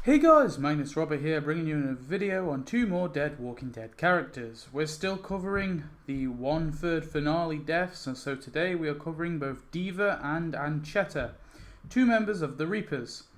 Hey guys, Magnus here, bringing you a video on two more dead Walking Dead characters. We're still covering the 1/3 finale deaths, and so today we are covering both Deaver and Ancheta, two members of the Reapers.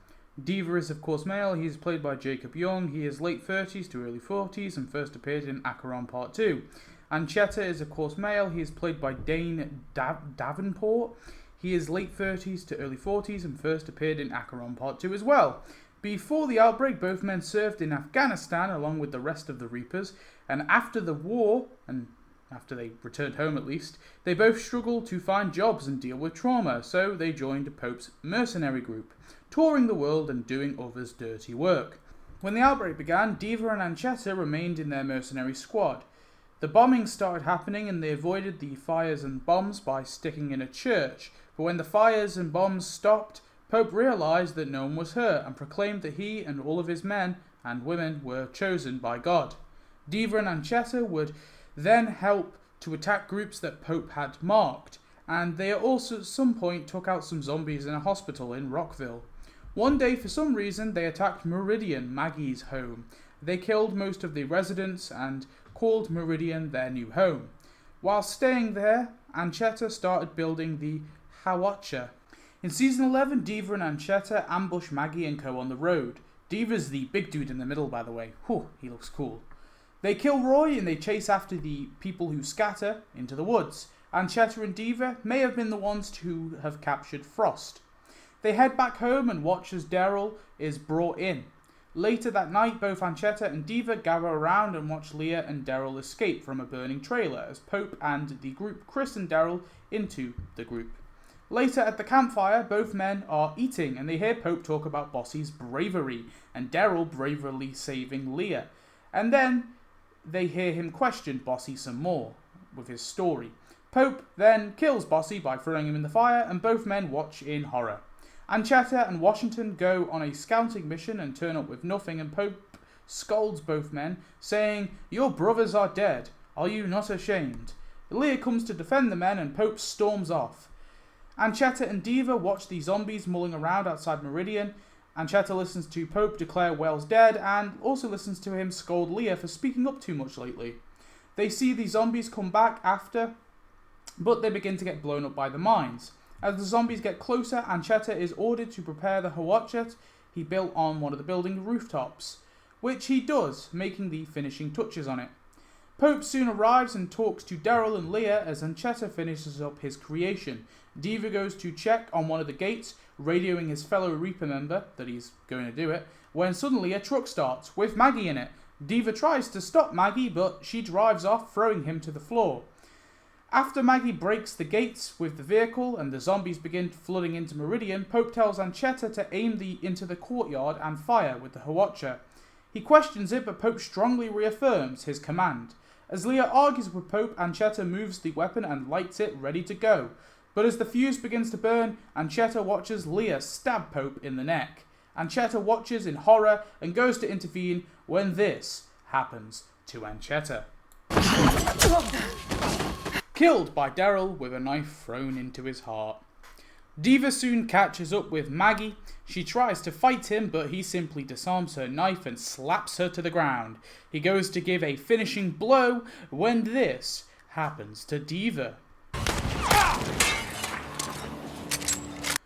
Deaver is of course male. He is played by Jacob Young. He is late 30s to early 40s and first appeared in Acheron Part 2. Ancheta is of course male. He is played by Dane Davenport. He is late 30s to early 40s and first appeared in Acheron Part 2 as well. Before the outbreak, both men served in Afghanistan along with the rest of the Reapers, and after the war, and after they returned home at least, they both struggled to find jobs and deal with trauma, so they joined Pope's mercenary group, touring the world and doing others' dirty work. When the outbreak began, Deaver and Ancheta remained in their mercenary squad. The bombings started happening and they avoided the fires and bombs by sticking in a church, but when the fires and bombs stopped, Pope realized that no one was hurt and proclaimed that he and all of his men and women were chosen by God. Deaver and Ancheta would then help to attack groups that Pope had marked, and they also at some point took out some zombies in a hospital in Rockville. One day, for some reason, they attacked Meridian, Maggie's home. They killed most of the residents and called Meridian their new home. While staying there, Ancheta started building the Hawatcha. In Season 11, Deaver and Ancheta ambush Maggie and co on the road. Deaver's the big dude in the middle, by the way. Whew, he looks cool. They kill Roy and they chase after the people who scatter into the woods. Ancheta and Deaver may have been the ones to have captured Frost. They head back home and watch as Daryl is brought in. Later that night, both Ancheta and Deaver gather around and watch Leah and Daryl escape from a burning trailer as Pope and the group christen Daryl into the group. Later at the campfire, both men are eating and they hear Pope talk about Bossy's bravery and Daryl bravely saving Leah. And then they hear him question Bossy some more with his story. Pope then kills Bossy by throwing him in the fire and both men watch in horror. Ancheta and Washington go on a scouting mission and turn up with nothing, and Pope scolds both men, saying, "Your brothers are dead. Are you not ashamed?" Leah comes to defend the men and Pope storms off. Ancheta and Deaver watch the zombies mulling around outside Meridian. Ancheta listens to Pope declare Wells dead and also listens to him scold Leah for speaking up too much lately. They see the zombies come back after, but they begin to get blown up by the mines. As the zombies get closer, Ancheta is ordered to prepare the Hawatcha he built on one of the building rooftops, which he does, making the finishing touches on it. Pope soon arrives and talks to Daryl and Leah as Ancheta finishes up his creation. Deaver goes to check on one of the gates, radioing his fellow Reaper member that he's going to do it, when suddenly a truck starts, with Maggie in it. Deaver tries to stop Maggie, but she drives off, throwing him to the floor. After Maggie breaks the gates with the vehicle and the zombies begin flooding into Meridian, Pope tells Ancheta to aim into the courtyard and fire with the Hawatcha. He questions it, but Pope strongly reaffirms his command. As Leah argues with Pope, Ancheta moves the weapon and lights it, ready to go. But as the fuse begins to burn, Ancheta watches Leah stab Pope in the neck. Ancheta watches in horror and goes to intervene when this happens to Ancheta. Killed by Daryl with a knife thrown into his heart. Deaver soon catches up with Maggie. She tries to fight him, but he simply disarms her knife and slaps her to the ground. He goes to give a finishing blow when this happens to Deaver.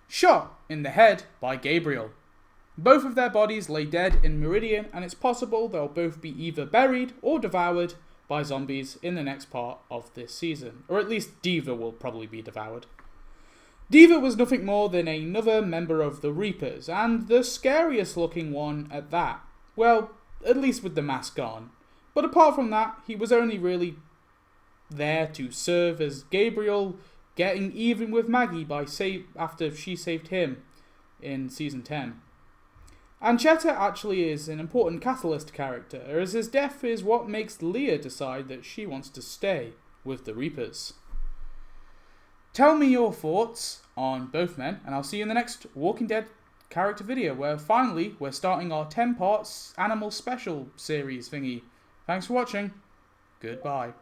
Shot in the head by Gabriel. Both of their bodies lay dead in Meridian, and it's possible they'll both be either buried or devoured by zombies in the next part of this season. Or at least Deaver will probably be devoured. Deaver was nothing more than another member of the Reapers, and the scariest looking one at that. Well, at least with the mask on. But apart from that, he was only really there to serve as Gabriel getting even with Maggie after she saved him in Season 10. Ancheta actually is an important catalyst character, as his death is what makes Leah decide that she wants to stay with the Reapers. Tell me your thoughts on both men, and I'll see you in the next Walking Dead character video, where finally we're starting our 10 parts animal special series thingy. Thanks for watching. Goodbye.